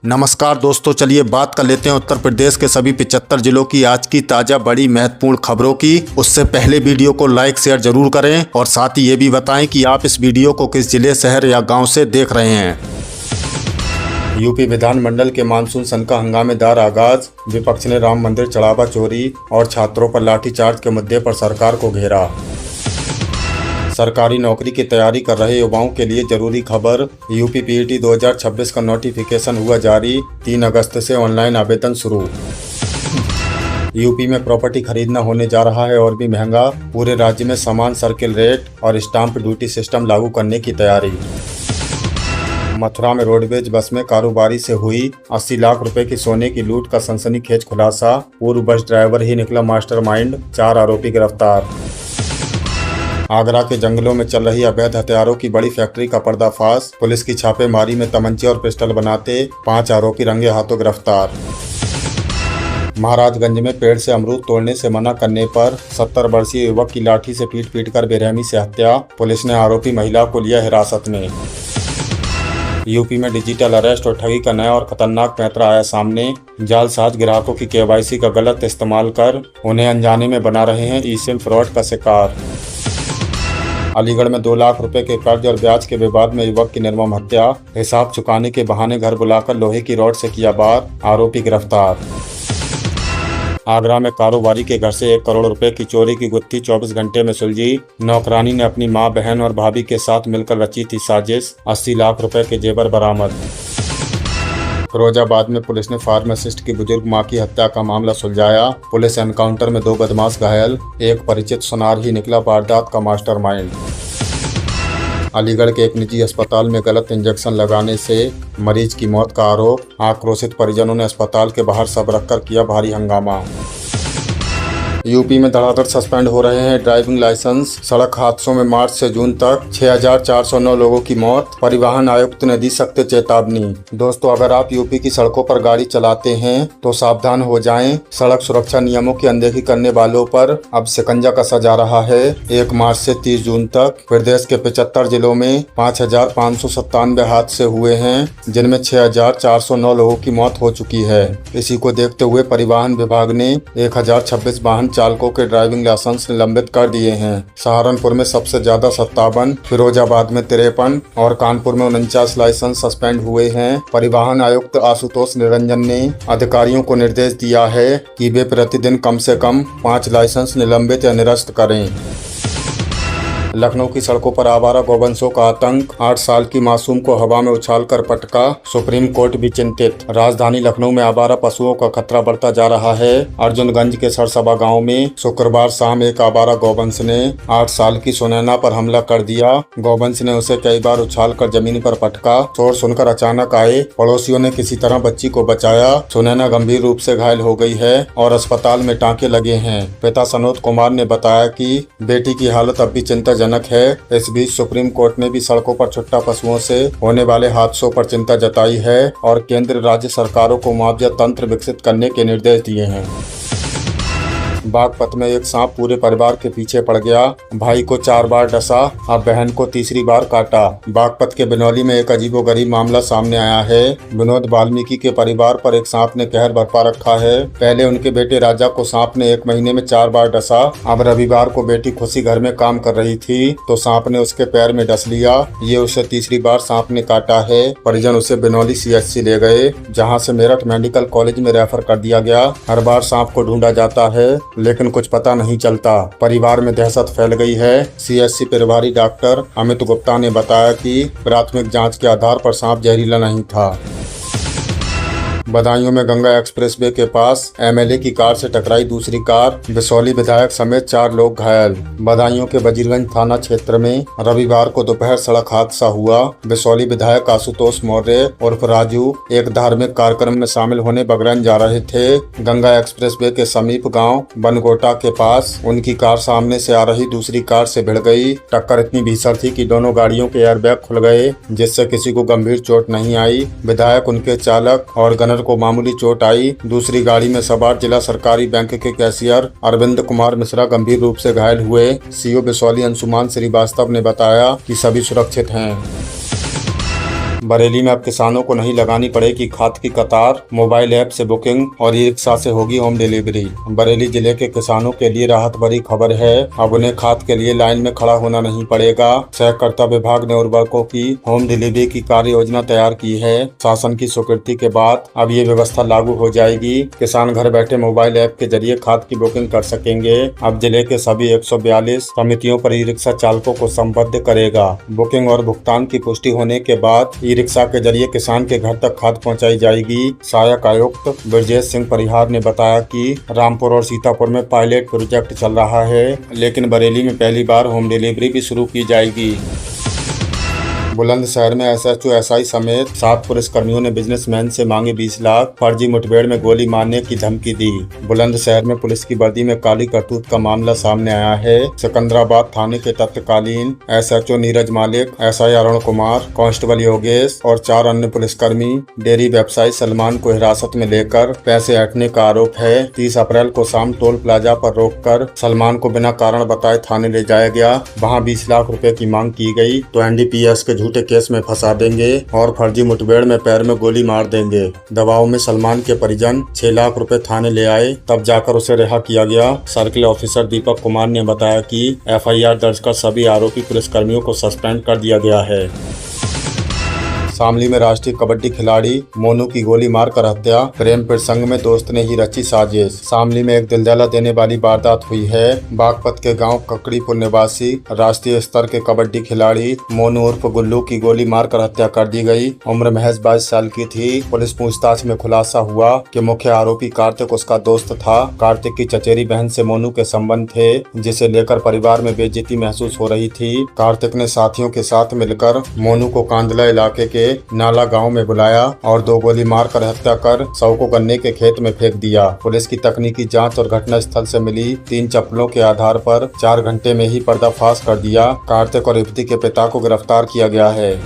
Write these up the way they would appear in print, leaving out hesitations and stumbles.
नमस्कार दोस्तों, चलिए बात कर लेते हैं उत्तर प्रदेश के सभी 75 जिलों की आज की ताज़ा बड़ी महत्वपूर्ण खबरों की। उससे पहले वीडियो को लाइक शेयर जरूर करें और साथ ही ये भी बताएं कि आप इस वीडियो को किस जिले, शहर या गांव से देख रहे हैं। यूपी विधानमंडल के मानसून सत्र का हंगामेदार आगाज। विपक्ष ने राम मंदिर चढ़ावा चोरी और छात्रों पर लाठीचार्ज के मुद्दे पर सरकार को घेरा। सरकारी नौकरी की तैयारी कर रहे युवाओं के लिए जरूरी खबर। यूपी पीईटी 2026 का नोटिफिकेशन हुआ जारी। 3 अगस्त से ऑनलाइन आवेदन शुरू। यूपी में प्रॉपर्टी खरीदना होने जा रहा है और भी महंगा। पूरे राज्य में समान सर्किल रेट और स्टाम्प ड्यूटी सिस्टम लागू करने की तैयारी। मथुरा में रोडवेज बस में कारोबारी से हुई 80 लाख रुपए की सोने की लूट का सनसनीखेज खुलासा। पूर्व बस ड्राइवर ही निकला मास्टरमाइंड। 4 आरोपी गिरफ्तार। आगरा के जंगलों में चल रही अवैध हथियारों की बड़ी फैक्ट्री का पर्दाफाश। पुलिस की छापेमारी में तमंचे और पिस्टल बनाते 5 आरोपी रंगे हाथों गिरफ्तार। महाराजगंज में पेड़ से अमरूद तोड़ने से मना करने पर 70 वर्षीय युवक की लाठी से पीट कर बेरहमी से हत्या। पुलिस ने आरोपी महिला को लिया हिरासत में। यूपी में डिजिटल अरेस्ट और ठगी का नया और खतरनाक पैंतरा आया सामने। जालसाज ग्राहकों की केवाईसी का गलत इस्तेमाल कर उन्हें अनजाने में बना रहे हैं ई-सिम फ्रॉड का शिकार। अलीगढ़ में 2 लाख रुपए के कर्ज और ब्याज के विवाद में युवक की निर्मम हत्या। हिसाब चुकाने के बहाने घर बुलाकर लोहे की रॉड से किया वार। आरोपी गिरफ्तार। आगरा में कारोबारी के घर से 1 करोड़ रुपए की चोरी की गुत्थी 24 घंटे में सुलझी। नौकरानी ने अपनी मां, बहन और भाभी के साथ मिलकर रची थी साजिश। 80 लाख रुपए के जेवर बरामद। फिरोजाबाद में पुलिस ने फार्मासिस्ट की बुजुर्ग मां की हत्या का मामला सुलझाया। पुलिस एनकाउंटर में 2 बदमाश घायल। एक परिचित सुनार ही निकला वारदात का मास्टरमाइंड। अलीगढ़ के एक निजी अस्पताल में गलत इंजेक्शन लगाने से मरीज की मौत का आरोप। आक्रोशित परिजनों ने अस्पताल के बाहर शव रखकर किया भारी हंगामा। यूपी में धड़ाधड़ सस्पेंड हो रहे हैं ड्राइविंग लाइसेंस। सड़क हादसों में मार्च से जून तक 6409 लोगों की मौत। परिवहन आयुक्त ने दी सख्त चेतावनी। दोस्तों, अगर आप यूपी की सड़कों पर गाड़ी चलाते हैं तो सावधान हो जाएं। सड़क सुरक्षा नियमों की अनदेखी करने वालों पर अब शिकंजा कसा जा रहा है। 1 मार्च से 30 जून तक प्रदेश के 75 जिलों में 5597 हादसे हुए हैं, जिनमें 6409 लोगों की मौत हो चुकी है। इसी को देखते हुए परिवहन विभाग ने 1026 वाहन चालकों के ड्राइविंग लाइसेंस निलंबित कर दिए हैं। सहारनपुर में सबसे ज्यादा 57, फिरोजाबाद में 53 और कानपुर में 49 लाइसेंस सस्पेंड हुए हैं। परिवहन आयुक्त आशुतोष निरंजन ने अधिकारियों को निर्देश दिया है कि वे प्रतिदिन कम से कम 5 लाइसेंस निलंबित या निरस्त करें। लखनऊ की सड़कों पर आवारा गौवंशों का आतंक। 8 साल की मासूम को हवा में उछालकर पटका। सुप्रीम कोर्ट भी चिंतित। राजधानी लखनऊ में आवारा पशुओं का खतरा बढ़ता जा रहा है। अर्जुनगंज के सरसबा गांव में शुक्रवार शाम एक आवारा गौवंश ने 8 साल की सुनैना पर हमला कर दिया। गौवंश ने उसे कई बार उछालकर जमीन पर पटका। शोर सुनकर अचानक आए पड़ोसियों ने किसी तरह बच्ची को बचाया। सुनैना गंभीर रूप से घायल हो गई है और अस्पताल में टांके लगे हैं। पिता सनोद कुमार ने बताया कि बेटी की हालत अब भी चिंताजनक है। इस बीच सुप्रीम कोर्ट ने भी सड़कों पर छुट्टा पशुओं से होने वाले हादसों पर चिंता जताई है और केंद्र राज्य सरकारों को मुआवजा तंत्र विकसित करने के निर्देश दिए हैं। बागपत में एक सांप पूरे परिवार के पीछे पड़ गया। भाई को 4 बार डसा, अब बहन को तीसरी बार काटा। बागपत के बिनौली में एक अजीबोगरीब मामला सामने आया है। विनोद वाल्मीकि के परिवार पर एक सांप ने कहर बरपा रखा है। पहले उनके बेटे राजा को सांप ने 1 महीने में 4 बार डसा। अब रविवार को बेटी खुशी घर में काम कर रही थी तो सांप ने उसके पैर में डस लिया। ये उसे तीसरी बार सांप ने काटा है। परिजन उसे बिनौली CHC ले गए, जहाँ से मेरठ मेडिकल कॉलेज में रेफर कर दिया गया। हर बार सांप को ढूंढा जाता है लेकिन कुछ पता नहीं चलता। परिवार में दहशत फैल गई है। CHC प्रभारी डॉक्टर अमित गुप्ता ने बताया कि प्राथमिक जांच के आधार पर सांप जहरीला नहीं था। बदायूं में गंगा एक्सप्रेसवे के पास MLA की कार से टकराई दूसरी कार। बिसौली विधायक समेत 4 लोग घायल। बदायूं के वजीरगंज थाना क्षेत्र में रविवार को दोपहर सड़क हादसा हुआ। बिसौली विधायक आशुतोष मौर्य उर्फ राजू एक धार्मिक कार्यक्रम में शामिल होने बगरन जा रहे थे। गंगा एक्सप्रेसवे के समीप गांव बनगोटा के पास उनकी कार सामने से आ रही दूसरी कार से भिड़ गई। टक्कर इतनी भीषण थी कि दोनों गाड़ियों के एयरबैग खुल गए, जिससे किसी को गंभीर चोट नहीं आई। विधायक, उनके चालक और गनर को मामूली चोट आई। दूसरी गाड़ी में सवार जिला सरकारी बैंक के कैशियर अरविंद कुमार मिश्रा गंभीर रूप से घायल हुए। CO बिसौली अंशुमान श्रीवास्तव ने बताया कि सभी सुरक्षित हैं। बरेली में अब किसानों को नहीं लगानी पड़ेगी खाद की कतार, मोबाइल ऐप से बुकिंग और ई रिक्शा से होगी होम डिलीवरी। बरेली जिले के किसानों के लिए राहत भरी खबर है। अब उन्हें खाद के लिए लाइन में खड़ा होना नहीं पड़ेगा। सहकारिता विभाग ने उर्वरकों की होम डिलीवरी की कार्य योजना तैयार की है। शासन की स्वीकृति के बाद अब ये व्यवस्था लागू हो जाएगी। किसान घर बैठे मोबाइल ऐप के जरिए खाद की बुकिंग कर सकेंगे। अब जिले के सभी 142 समितियों पर ई रिक्शा चालकों को संबद्ध करेगा। बुकिंग और भुगतान की पुष्टि होने के बाद ई रिक्शा के जरिए किसान के घर तक खाद पहुंचाई जाएगी। सहायक आयुक्त ब्रजेश सिंह परिहार ने बताया कि रामपुर और सीतापुर में पायलट प्रोजेक्ट चल रहा है, लेकिन बरेली में पहली बार होम डिलीवरी भी शुरू की जाएगी। बुलंदशहर में एसएचओ एसआई समेत 7 पुलिसकर्मियों ने बिजनेसमैन से मांगे 20 लाख। फर्जी मुठभेड़ में गोली मारने की धमकी दी। बुलंदशहर में पुलिस की वर्दी में काली करतूत का मामला सामने आया है। सिकंदराबाद थाने के तत्कालीन एसएचओ नीरज मालिक, एसआई अरुण कुमार, कांस्टेबल योगेश और 4 अन्य पुलिसकर्मी डेयरी व्यवसायी सलमान को हिरासत में लेकर पैसे ऐंठने का आरोप है। 30 अप्रैल को शाम टोल प्लाजा पर रोककर सलमान को बिना कारण बताए थाने ले जाया गया। वहां 20 लाख रुपए की मांग की गई तो एनडीपीएस के झूठे केस में फंसा देंगे और फर्जी मुठभेड़ में पैर में गोली मार देंगे। दबाव में सलमान के परिजन 6 लाख रुपए थाने ले आए, तब जाकर उसे रिहा किया गया। सर्किल ऑफिसर दीपक कुमार ने बताया कि एफआईआर दर्ज कर सभी आरोपी पुलिसकर्मियों को सस्पेंड कर दिया गया है। शामली में राष्ट्रीय कबड्डी खिलाड़ी मोनू की गोली मारकर हत्या। प्रेम प्रसंग में दोस्त ने ही रची साजिश। शामली में एक दिलदहला देने वाली वारदात हुई है। बागपत के गांव ककड़ीपुर निवासी राष्ट्रीय स्तर के कबड्डी खिलाड़ी मोनू उर्फ गुल्लू की गोली मारकर हत्या कर दी गई। उम्र महज 22 साल की थी। पुलिस पूछताछ में खुलासा हुआ कि मुख्य आरोपी कार्तिक उसका दोस्त था। कार्तिक की चचेरी बहन से मोनू के संबंध थे, जिसे लेकर परिवार में बेइज्जती महसूस हो रही थी। कार्तिक ने साथियों के साथ मिलकर मोनू को कांदला इलाके के नाला गांव में बुलाया और 2 गोली मारकर हत्या कर शव को गन्ने के खेत में फेंक दिया। पुलिस की तकनीकी जांच और घटना स्थल से मिली 3 चप्पलों के आधार पर 4 घंटे में ही पर्दाफाश कर दिया। कार्तिक और युवती के पिता को गिरफ्तार किया गया है।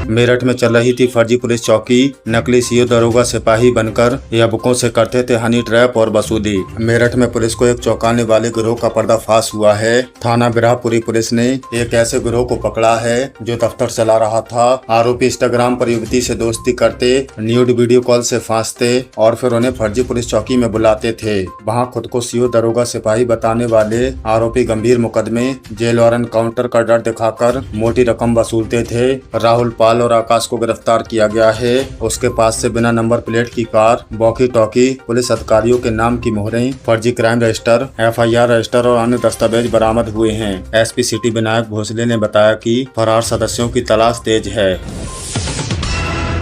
मेरठ में चल रही थी फर्जी पुलिस चौकी। नकली सीओ दरोगा सिपाही बनकर युवकों से करते थे हनी ट्रैप और वसूली। मेरठ में पुलिस को एक चौंकाने वाले गिरोह का पर्दाफाश हुआ है। थाना बिरहापुरी पुलिस ने एक ऐसे गिरोह को पकड़ा है जो दफ्तर चला रहा था। आरोपी इंस्टाग्राम पर युवती से दोस्ती करते, न्यूड वीडियो कॉल से फांसते और फिर उन्हें फर्जी पुलिस चौकी में बुलाते थे। वहाँ खुद को सीओ दरोगा सिपाही बताने वाले आरोपी गंभीर मुकदमे, जेल वारंट काउंटर का डर दिखाकर मोटी रकम वसूलते थे। राहुल पाल और आकाश को गिरफ्तार किया गया है। उसके पास से बिना नंबर प्लेट की कार, वॉकी टॉकी, पुलिस अधिकारियों के नाम की मोहरें, फर्जी क्राइम रजिस्टर, एफआईआर रजिस्टर और अन्य दस्तावेज बरामद हुए हैं। एसपी सिटी विनायक भोसले ने बताया कि फरार सदस्यों की तलाश तेज है।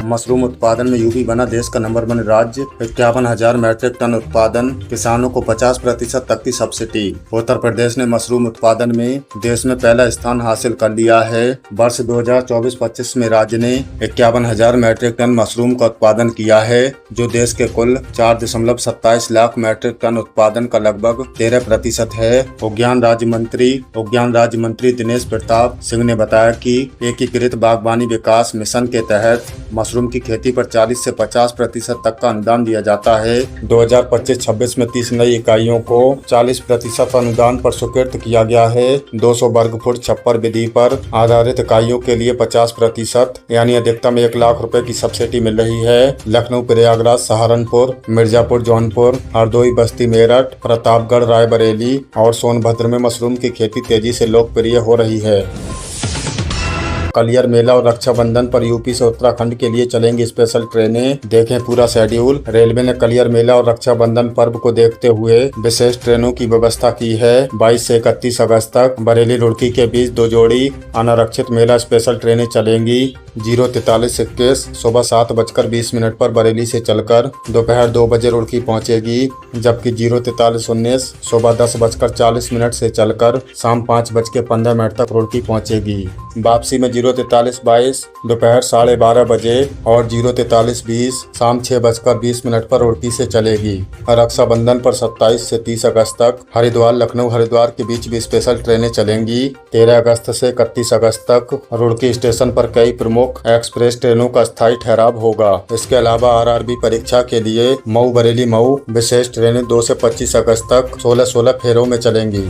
मशरूम उत्पादन में यूपी बना देश का नंबर 1 राज्य। 51,000 मैट्रिक टन उत्पादन, किसानों को 50% तक की सब्सिडी। उत्तर प्रदेश ने मशरूम उत्पादन में देश में पहला स्थान हासिल कर लिया है। वर्ष 2024-25 में राज्य ने 51,000 मैट्रिक टन मशरूम का उत्पादन किया है, जो देश के कुल 4.27 लाख मैट्रिक टन उत्पादन का लगभग 13% है। उद्यान राज्य मंत्री दिनेश प्रताप सिंह ने बताया कि एकीकृत बागवानी विकास मिशन के तहत मशरूम की खेती पर 40 से 50% तक का अनुदान दिया जाता है। 2025-26 में 30 नई इकाइयों को 40% अनुदान पर स्वीकृत किया गया है। 200 वर्ग फुट छप्पर विधि पर आधारित इकाइयों के लिए 50% यानी अधिकतम 1 लाख रुपए की सब्सिडी मिल रही है। लखनऊ, प्रयागराज, सहारनपुर, मिर्जापुर, जौनपुर, हरदोई, बस्ती, मेरठ, प्रतापगढ़, रायबरेली और सोनभद्र में मशरूम की खेती तेजी से लोकप्रिय हो रही है। कलियर मेला और रक्षाबंधन पर यूपी से उत्तराखंड के लिए चलेंगी स्पेशल ट्रेनें। देखें पूरा शेड्यूल। रेलवे ने कलियर मेला और रक्षाबंधन पर्व को देखते हुए विशेष ट्रेनों की व्यवस्था की है। 22 से 31 अगस्त तक बरेली रुड़की के बीच 2 जोड़ी अनारक्षित मेला स्पेशल ट्रेनें चलेंगी। 04321 सुबह 7:20 पर बरेली से चलकर दोपहर 2 बजे रुड़की पहुंचेगी, जबकि 04319 सुबह 10:40 से चलकर शाम 5:15 तक रुड़की पहुंचेगी। वापसी में 04322 दोपहर 12:30 बजे और 04320 शाम 6:20 पर रुड़की से चलेगी। रक्षाबंधन पर 27 से 30 अगस्त तक हरिद्वार, लखनऊ, हरिद्वार के बीच भी स्पेशल ट्रेनें चलेंगी। 13 अगस्त से 31 अगस्त तक रुड़की स्टेशन पर कई प्रमुख एक्सप्रेस ट्रेनों का स्थायी ठहराव होगा। इसके अलावा आरआरबी परीक्षा के लिए मऊ, बरेली, मऊ विशेष ट्रेनें 2 से 25 अगस्त तक 16-16 फेरों में चलेंगी।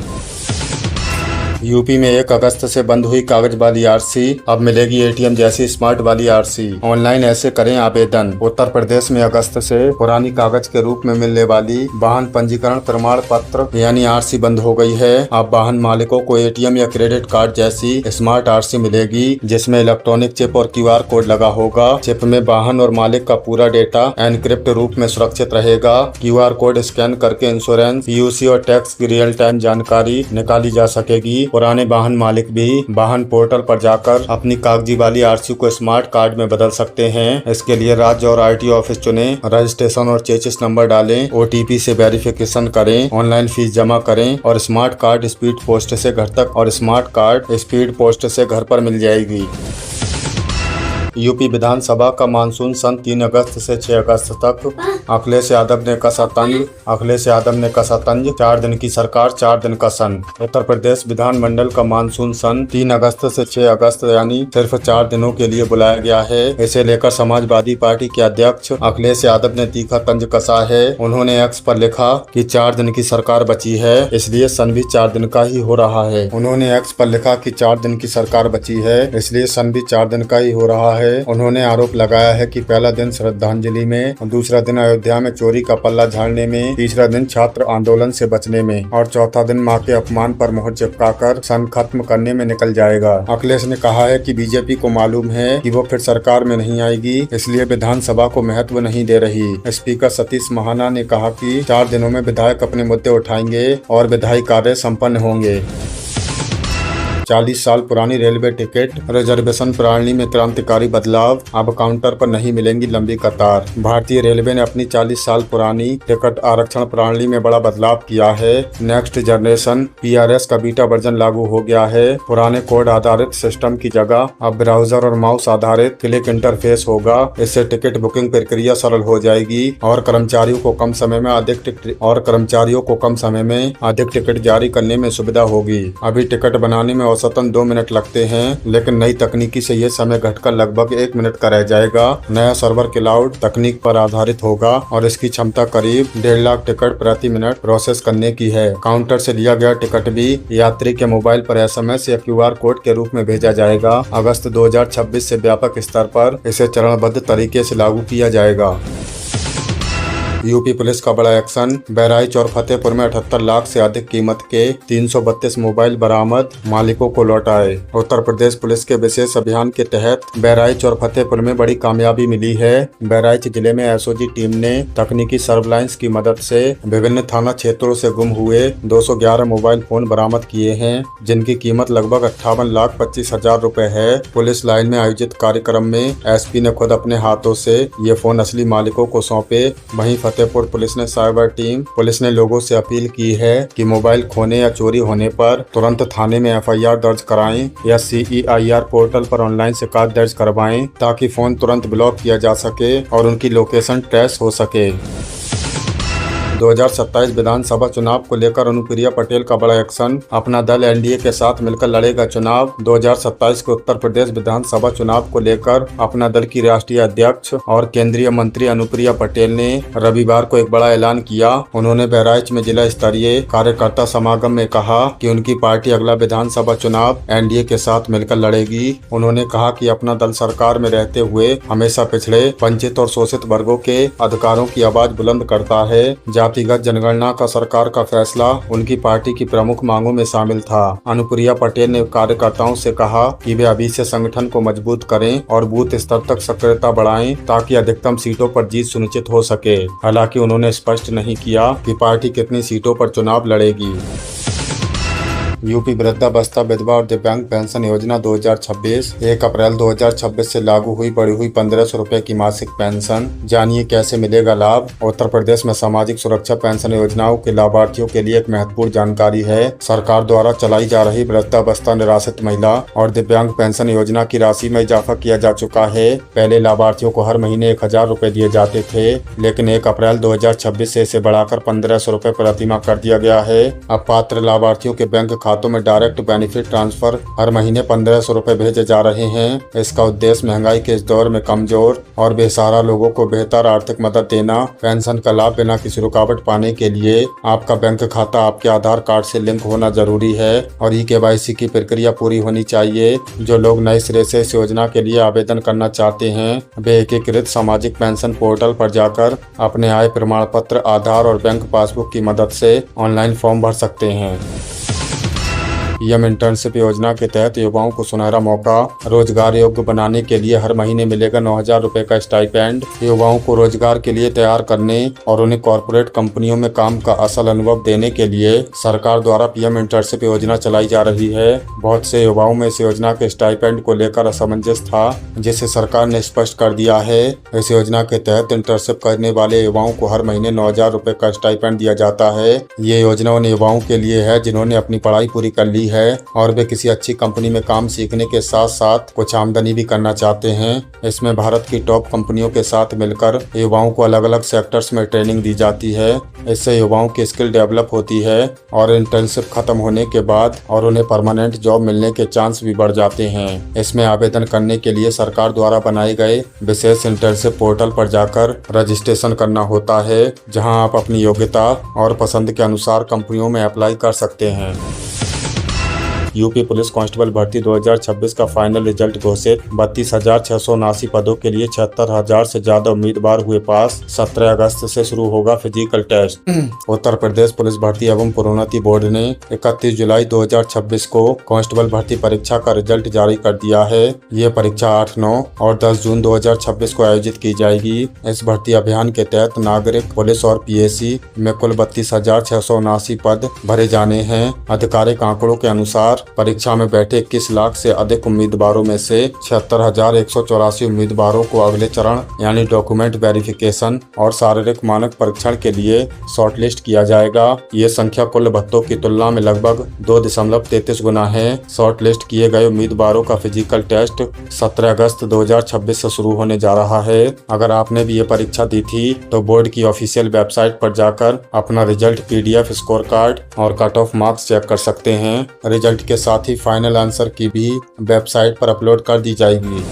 यूपी में 1 अगस्त से बंद हुई कागज वाली आरसी, अब मिलेगी एटीएम जैसी स्मार्ट वाली आरसी। ऑनलाइन ऐसे करें आवेदन। उत्तर प्रदेश में अगस्त से पुरानी कागज के रूप में मिलने वाली वाहन पंजीकरण प्रमाण पत्र यानी आरसी बंद हो गई है। अब वाहन मालिकों को एटीएम या क्रेडिट कार्ड जैसी स्मार्ट आरसी मिलेगी, जिसमें इलेक्ट्रॉनिक चिप और क्यूआर कोड लगा होगा। चिप में वाहन और मालिक का पूरा डेटा एनक्रिप्ट रूप में सुरक्षित रहेगा। क्यूआर कोड स्कैन करके इंश्योरेंस, पीयूसी और टैक्स की रियल टाइम जानकारी निकाली जा सकेगी। पुराने वाहन मालिक भी वाहन पोर्टल पर जाकर अपनी कागजी वाली आरसी को स्मार्ट कार्ड में बदल सकते हैं। इसके लिए राज्य और आरटीओ ऑफिस चुनें, रजिस्ट्रेशन और चेसिस नंबर डालें, ओटीपी से वेरिफिकेशन करें, ऑनलाइन फीस जमा करें और स्मार्ट कार्ड स्पीड पोस्ट से घर तक और स्मार्ट कार्ड स्पीड पोस्ट से घर पर मिल जाएगी। यूपी विधानसभा का मानसून सन 3 अगस्त से 6 अगस्त तक। अखिलेश यादव ने कसा तंज, 4 दिन की सरकार 4 दिन का सन। उत्तर प्रदेश विधानमंडल का मानसून सन 3 अगस्त से 6 अगस्त यानी सिर्फ 4 दिनों के लिए बुलाया गया है। इसे लेकर समाजवादी पार्टी के अध्यक्ष अखिलेश यादव ने तीखा तंज कसा है। उन्होंने एक्स पर लिखा कि 4 दिन की सरकार बची है, इसलिए सन भी 4 दिन का ही हो रहा है। उन्होंने आरोप लगाया है कि पहला दिन श्रद्धांजलि में, दूसरा दिन अयोध्या में चोरी का पल्ला झाड़ने में, तीसरा दिन छात्र आंदोलन से बचने में और चौथा दिन मां के अपमान पर मोहर चिपकाकर सन खत्म करने में निकल जाएगा। अखिलेश ने कहा है कि बीजेपी को मालूम है कि वो फिर सरकार में नहीं आएगी, इसलिए विधानसभा को महत्व नहीं दे रही। स्पीकर सतीश महाना ने कहा कि 4 दिनों में विधायक अपने मुद्दे उठाएंगे और विधायी कार्य संपन्न होंगे। 40 साल पुरानी रेलवे टिकट रिजर्वेशन प्रणाली में क्रांतिकारी बदलाव, अब काउंटर पर नहीं मिलेंगी लंबी कतार। भारतीय रेलवे ने अपनी 40 साल पुरानी टिकट आरक्षण प्रणाली में बड़ा बदलाव किया है। नेक्स्ट जनरेशन PRS का बीटा वर्जन लागू हो गया है। पुराने कोड आधारित सिस्टम की जगह अब ब्राउजर और माउस आधारित क्लिक इंटरफेस होगा। इससे टिकट बुकिंग प्रक्रिया सरल हो जाएगी और कर्मचारियों को कम समय में अधिक टिकट जारी करने में सुविधा होगी। अभी टिकट बनाने में औसतन 2 मिनट लगते हैं, लेकिन नई तकनीकी से ये समय घटकर लगभग 1 मिनट का रह जाएगा। नया सर्वर क्लाउड तकनीक पर आधारित होगा और इसकी क्षमता करीब 1.5 लाख टिकट प्रति मिनट प्रोसेस करने की है। काउंटर से लिया गया टिकट भी यात्री के मोबाइल पर SMS या QR कोड के रूप में भेजा जाएगा। अगस्त 2026 से व्यापक स्तर पर इसे चरणबद्ध तरीके से लागू किया जाएगा। यूपी पुलिस का बड़ा एक्शन, बहराइच और फतेहपुर में 78 लाख से अधिक कीमत के 332 मोबाइल बरामद, मालिकों को लौटाए। उत्तर प्रदेश पुलिस के विशेष अभियान के तहत बहराइच और फतेहपुर में बड़ी कामयाबी मिली है। बहराइच जिले में SOG टीम ने तकनीकी सर्विलांस की मदद से विभिन्न थाना क्षेत्रों से गुम हुए 211 मोबाइल फोन बरामद किए हैं, जिनकी कीमत लगभग 58,25,000 रुपए है। पुलिस लाइन में आयोजित कार्यक्रम में SP ने खुद अपने हाथों से ये फोन असली मालिकों को सौंपे। वहीं फतेहपुर पुलिस ने लोगों से अपील की है कि मोबाइल खोने या चोरी होने पर तुरंत थाने में FIR दर्ज कराएं या CEIR पोर्टल पर ऑनलाइन शिकायत दर्ज करवाएं, ताकि फोन तुरंत ब्लॉक किया जा सके और उनकी लोकेशन ट्रेस हो सके। 2027 विधानसभा चुनाव को लेकर अनुप्रिया पटेल का बड़ा एक्शन, अपना दल NDA के साथ मिलकर लड़ेगा चुनाव। 2027 के उत्तर प्रदेश विधानसभा चुनाव को लेकर अपना दल की राष्ट्रीय अध्यक्ष और केंद्रीय मंत्री अनुप्रिया पटेल ने रविवार को एक बड़ा ऐलान किया। उन्होंने बहराइच में जिला स्तरीय कार्यकर्ता समागम में कहा कि उनकी पार्टी अगला विधानसभा चुनाव NDA के साथ मिलकर लड़ेगी। उन्होंने कहा कि अपना दल सरकार में रहते हुए हमेशा पिछड़े, वंचित और शोषित वर्गों के अधिकारों की आवाज बुलंद करता है। जातिगत जनगणना का सरकार का फैसला उनकी पार्टी की प्रमुख मांगों में शामिल था। अनुप्रिया पटेल ने कार्यकर्ताओं से कहा कि वे अभी से संगठन को मजबूत करें और बूथ स्तर तक सक्रियता बढ़ाएं, ताकि अधिकतम सीटों पर जीत सुनिश्चित हो सके। हालांकि उन्होंने स्पष्ट नहीं किया कि पार्टी कितनी सीटों पर चुनाव लड़ेगी। यूपी वृद्धावस्था विधवा और दिव्यांग पेंशन योजना 2026 1 अप्रैल 2026 से लागू हुई बढ़ी हुई 1500 रुपए की मासिक पेंशन। जानिए कैसे मिलेगा लाभ। उत्तर प्रदेश में सामाजिक सुरक्षा पेंशन योजनाओं के लाभार्थियों के लिए एक महत्वपूर्ण जानकारी है। सरकार द्वारा चलाई जा रही वृद्धावस्था निराश्रित महिला और दिव्यांग पेंशन योजना की राशि में इजाफा किया जा चुका है। पहले लाभार्थियों को हर महीने 1000 रुपए दिए जाते थे, लेकिन 1 अप्रैल 2026 से इसे बढ़ाकर 1500 रुपए प्रतिमाह कर दिया गया है। अब पात्र लाभार्थियों के बैंक खातों में डायरेक्ट बेनिफिट ट्रांसफर हर महीने 1500 रुपए भेजे जा रहे हैं। इसका उद्देश्य महंगाई के इस दौर में कमजोर और बेसहारा लोगों को बेहतर आर्थिक मदद देना। पेंशन का लाभ बिना किसी रुकावट पाने के लिए आपका बैंक खाता आपके आधार कार्ड से लिंक होना जरूरी है और KYC की प्रक्रिया पूरी होनी चाहिए। जो लोग नए सिरे से इस योजना के लिए आवेदन करना चाहते हैं वे एकीकृत सामाजिक पेंशन पोर्टल पर जाकर अपने आय प्रमाण पत्र, आधार और बैंक पासबुक की मदद से ऑनलाइन फॉर्म भर सकते हैं। पीएम इंटर्नशिप योजना के तहत युवाओं को सुनहरा मौका। रोजगार योग्य बनाने के लिए हर महीने मिलेगा 9,000 रुपए का स्टाइपेंड। युवाओं को रोजगार के लिए तैयार करने और उन्हें कॉरपोरेट कंपनियों में काम का असल अनुभव देने के लिए सरकार द्वारा पीएम इंटर्नशिप योजना चलाई जा रही है। बहुत से युवाओं में इस योजना के स्टाइपेंड को लेकर असमंजस था, जिसे सरकार ने स्पष्ट कर दिया है। इस योजना के तहत इंटर्नशिप करने वाले युवाओं को हर महीने 9,000 रुपए का स्टाइपेंड दिया जाता है। ये योजना उन युवाओं के लिए है जिन्होंने अपनी पढ़ाई पूरी कर ली है और वे किसी अच्छी कंपनी में काम सीखने के साथ साथ कुछ आमदनी भी करना चाहते हैं। इसमें भारत की टॉप कंपनियों के साथ मिलकर युवाओं को अलग अलग सेक्टर्स में ट्रेनिंग दी जाती है। इससे युवाओं की स्किल डेवलप होती है और इंटर्नशिप खत्म होने के बाद और उन्हें परमानेंट जॉब मिलने के चांस भी बढ़ जाते हैं। इसमें आवेदन करने के लिए सरकार द्वारा बनाए गए विशेष इंटर्नशिप पोर्टल पर जाकर रजिस्ट्रेशन करना होता है, जहां आप अपनी योग्यता और पसंद के अनुसार कंपनियों में अप्लाई कर सकते हैं। यूपी पुलिस कांस्टेबल भर्ती 2026 का फाइनल रिजल्ट घोषित। 32,679 पदों के लिए 76,000 से ज्यादा उम्मीदवार हुए पास। 17 अगस्त से शुरू होगा physical test. Uttar Pradesh police भर्ती एवं प्रोन्नति बोर्ड ने 31 जुलाई 2026 को कांस्टेबल भर्ती परीक्षा का रिजल्ट जारी कर दिया है। ये परीक्षा 8, 9 और 10 जून 2026 को आयोजित की जाएगी। इस भर्ती अभियान के तहत नागरिक पुलिस और PSC में कुल 32,679 पद भरे जाने हैं। आधिकारिक आंकड़ों के अनुसार परीक्षा में बैठे 21 लाख से अधिक उम्मीदवारों में से 76,184 उम्मीदवारों को अगले चरण यानी डॉक्यूमेंट वेरिफिकेशन और शारीरिक मानक परीक्षण के लिए शॉर्टलिस्ट किया जाएगा। ये संख्या कुल भर्तियों की तुलना में लगभग 2.33 गुना है। शॉर्टलिस्ट किए गए उम्मीदवारों का फिजिकल टेस्ट 17 अगस्त 2026 से शुरू होने जा रहा है। अगर आपने भी ये परीक्षा दी थी तो बोर्ड की ऑफिशियल वेबसाइट पर जाकर अपना रिजल्ट, PDF, स्कोर कार्ड और कट ऑफ मार्क्स चेक कर सकते हैं। रिजल्ट के साथ ही फाइनल आंसर की भी वेबसाइट पर अपलोड कर दी जाएगी।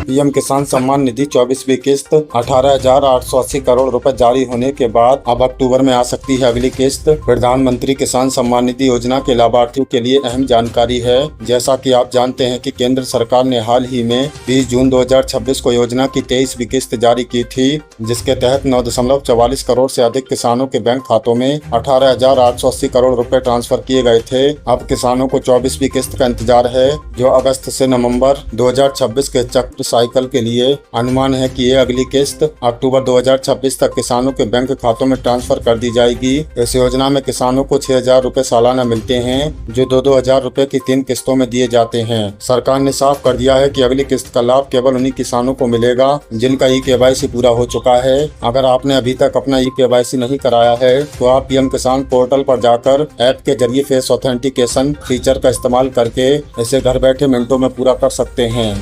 पीएम किसान सम्मान निधि 24वीं किस्त 18,880 करोड़ रुपए जारी होने के बाद अब अक्टूबर में आ सकती है अगली किस्त। प्रधानमंत्री किसान सम्मान निधि योजना के लाभार्थियों के लिए अहम जानकारी है। जैसा कि आप जानते हैं कि केंद्र सरकार ने हाल ही में 20 जून 2026 को योजना की 23वीं किस्त जारी की थी, जिसके तहत 9.44 करोड़ से अधिक किसानों के बैंक खातों में 18,880 करोड़ रुपए ट्रांसफर किए गए थे। अब किसानों को 24वीं किस्त का इंतजार है, जो अगस्त से नवंबर 2026 के चक्र साइकिल के लिए। अनुमान है कि ये अगली किस्त अक्टूबर 2026 तक किसानों के बैंक खातों में ट्रांसफर कर दी जाएगी। इस योजना में किसानों को 6,000 रुपए सालाना मिलते हैं, जो 2-2 हजार रुपए की 3 किस्तों में दिए जाते हैं। सरकार ने साफ कर दिया है कि अगली किस्त का लाभ केवल उन्हीं किसानों को मिलेगा जिनका KYC पूरा हो चुका है। अगर आपने अभी तक अपना KYC नहीं कराया है तो आप PM किसान पोर्टल पर जाकर ऐप के जरिए फेस ऑथेंटिकेशन फीचर का इस्तेमाल करके इसे घर बैठे मिनटों में पूरा कर सकते हैं।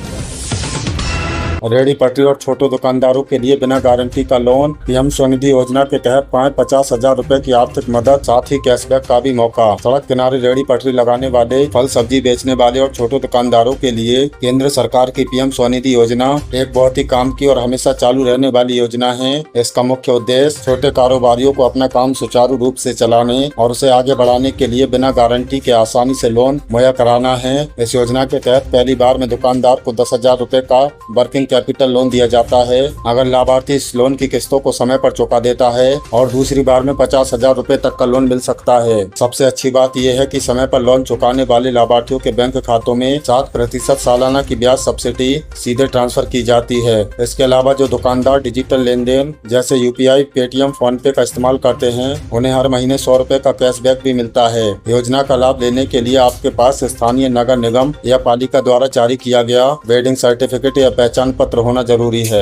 रेहड़ी पटरी और छोटे दुकानदारों के लिए बिना गारंटी का लोन। पीएम स्वनिधि योजना के तहत पाएं 50,000 रुपए की आर्थिक मदद, साथ ही कैशबैक का भी मौका। सड़क किनारे रेहड़ी पटरी लगाने वाले, फल सब्जी बेचने वाले और छोटे दुकानदारों के लिए केंद्र सरकार की पीएम स्वनिधि योजना एक बहुत ही काम की और हमेशा चालू रहने वाली योजना है। इसका मुख्य उद्देश्य छोटे कारोबारियों को अपना काम सुचारू रूप से चलाने और उसे आगे बढ़ाने के लिए बिना गारंटी के आसानी से लोन मुहैया कराना है। इस योजना के तहत पहली बार में दुकानदार को 10,000 रुपए का वर्किंग कैपिटल लोन दिया जाता है अगर लाभार्थी इस लोन की किस्तों को समय पर चुका देता है, और दूसरी बार में 50,000 रुपए तक का लोन मिल सकता है। सबसे अच्छी बात यह है कि समय पर लोन चुकाने वाले लाभार्थियों के बैंक खातों में 7% सालाना की ब्याज सब्सिडी सीधे ट्रांसफर की जाती है। इसके अलावा जो दुकानदार डिजिटल लेन देन जैसे UPI, पेटीएम, फोन पे का इस्तेमाल करते हैं, उन्हें हर महीने 100 रुपए का कैशबैक भी मिलता है। योजना का लाभ लेने के लिए आपके पास स्थानीय नगर निगम या पालिका द्वारा जारी किया गया वेडिंग सर्टिफिकेट या पहचान पत्र होना जरूरी है।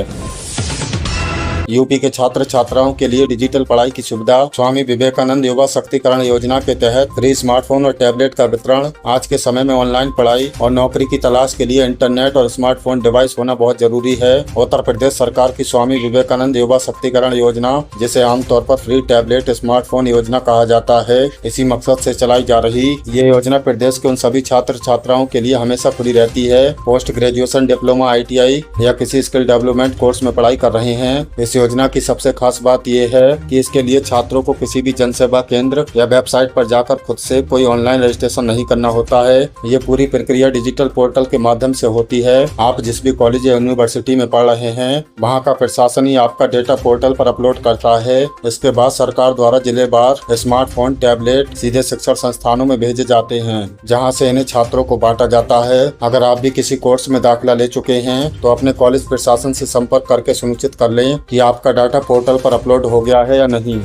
यूपी के छात्र छात्राओं के लिए डिजिटल पढ़ाई की सुविधा। स्वामी विवेकानंद युवा शक्तिकरण योजना के तहत फ्री स्मार्टफोन और टैबलेट का वितरण। आज के समय में ऑनलाइन पढ़ाई और नौकरी की तलाश के लिए इंटरनेट और स्मार्टफोन डिवाइस होना बहुत जरूरी है। उत्तर प्रदेश सरकार की स्वामी विवेकानंद युवा शक्तिकरण योजना, जिसे आमतौर पर फ्री टैबलेट स्मार्टफोन योजना कहा जाता है, इसी मकसद से चलाई जा रही ये योजना प्रदेश के उन सभी छात्र छात्राओं के लिए हमेशा खुली रहती है। पोस्ट ग्रेजुएशन, डिप्लोमा, ITI या किसी स्किल डेवलपमेंट कोर्स में पढ़ाई कर रहे हैं। इस योजना की सबसे खास बात यह है कि इसके लिए छात्रों को किसी भी जनसेवा केंद्र या वेबसाइट पर जाकर खुद से कोई ऑनलाइन रजिस्ट्रेशन नहीं करना होता है। ये पूरी प्रक्रिया डिजिटल पोर्टल के माध्यम से होती है। आप जिस भी कॉलेज या यूनिवर्सिटी में पढ़ रहे हैं, वहाँ का प्रशासन ही आपका डेटा पोर्टल पर अपलोड करता है। इसके बाद सरकार द्वारा जिलेवार स्मार्टफोन, टैबलेट सीधे शिक्षण संस्थानों में भेजे जाते हैं, जहाँ से इन्हें छात्रों को बांटा जाता है। अगर आप भी किसी कोर्स में दाखिला ले चुके हैं तो अपने कॉलेज प्रशासन से संपर्क करके सुनिश्चित कर लें कि आपका डाटा पोर्टल पर अपलोड हो गया है या नहीं।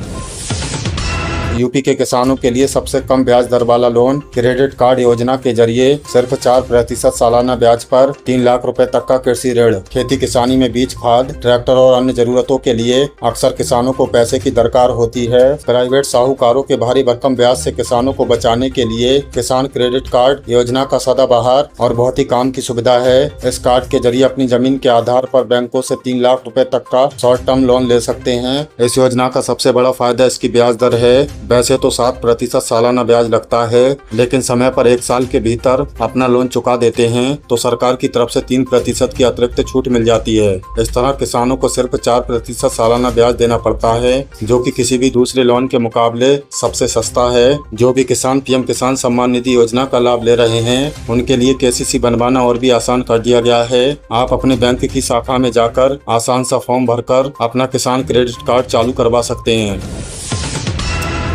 यूपी के किसानों के लिए सबसे कम ब्याज दर वाला लोन क्रेडिट कार्ड योजना के जरिए सिर्फ 4% सालाना ब्याज पर 3 लाख रुपए तक का कृषि ऋण। खेती किसानी में बीज, खाद, ट्रैक्टर और अन्य जरूरतों के लिए अक्सर किसानों को पैसे की दरकार होती है। प्राइवेट साहूकारों के भारी भरकम ब्याज से किसानों को बचाने के लिए किसान क्रेडिट कार्ड योजना का सदाबहार और बहुत ही काम की सुविधा है। इस कार्ड के जरिए अपनी जमीन के आधार पर बैंकों से 3 लाख रुपए तक का शॉर्ट टर्म लोन ले सकते हैं। इस योजना का सबसे बड़ा फायदा इसकी ब्याज दर है। वैसे तो 7% सालाना ब्याज लगता है, लेकिन समय पर 1 साल के भीतर अपना लोन चुका देते हैं तो सरकार की तरफ से 3% की अतिरिक्त छूट मिल जाती है। इस तरह किसानों को सिर्फ 4% सालाना ब्याज देना पड़ता है, जो कि किसी भी दूसरे लोन के मुकाबले सबसे सस्ता है। जो भी किसान PM किसान सम्मान निधि योजना का लाभ ले रहे हैं, उनके लिए KCC बनवाना और भी आसान कर दिया गया है। आप अपने बैंक की शाखा में जाकर आसान सा फॉर्म भरकर अपना किसान क्रेडिट कार्ड चालू करवा सकते हैं।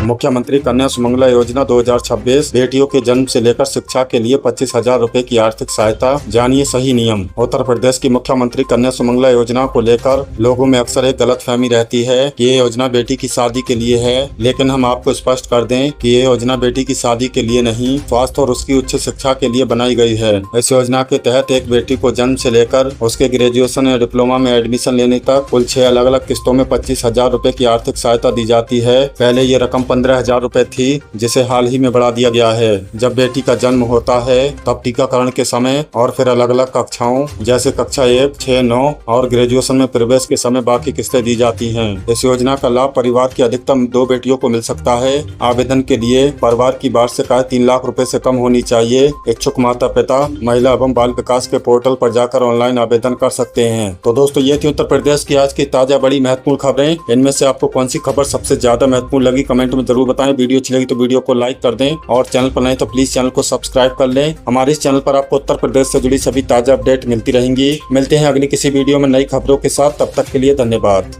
मुख्यमंत्री कन्या सुमंगला योजना 2026 बेटियों के जन्म से लेकर शिक्षा के लिए 25,000 रुपए की आर्थिक सहायता। जानिए सही नियम। उत्तर प्रदेश की मुख्यमंत्री कन्या सुमंगला योजना को लेकर लोगों में अक्सर एक गलतफहमी रहती है कि ये योजना बेटी की शादी के लिए है, लेकिन हम आपको स्पष्ट कर दें कि ये योजना बेटी की शादी के लिए नहीं, स्वास्थ्य और उसकी उच्च शिक्षा के लिए बनाई गई है। इस योजना के तहत एक बेटी को जन्म से लेकर उसके ग्रेजुएशन या डिप्लोमा में एडमिशन लेने तक कुल 6 अलग अलग किस्तों में 25,000 रुपए की आर्थिक सहायता दी जाती है। पहले ये रकम 15,000 रुपए थी, जिसे हाल ही में बढ़ा दिया गया है। जब बेटी का जन्म होता है तब टीकाकरण के समय और फिर अलग अलग कक्षाओं जैसे कक्षा 1, 6, 9 और ग्रेजुएशन में प्रवेश के समय बाकी किस्तें दी जाती हैं। इस योजना का लाभ परिवार की अधिकतम 2 बेटियों को मिल सकता है। आवेदन के लिए परिवार की वार्षिक आय 3 लाख रुपए से कम होनी चाहिए। इच्छुक माता पिता महिला एवं बाल विकास के पोर्टल पर जाकर ऑनलाइन आवेदन कर सकते हैं। तो दोस्तों, ये थी उत्तर प्रदेश की आज की ताजा बड़ी महत्वपूर्ण खबरें। इनमें से आपको कौन सी खबर सबसे ज्यादा महत्वपूर्ण लगी, कमेंट में जरूर बताएं। वीडियो अच्छी लगी तो वीडियो को लाइक कर दें और चैनल पर नए तो प्लीज चैनल को सब्सक्राइब कर लें। हमारे इस चैनल पर आपको उत्तर प्रदेश से जुड़ी सभी ताजा अपडेट मिलती रहेंगी। मिलते हैं अगली किसी वीडियो में नई खबरों के साथ। तब तक के लिए धन्यवाद।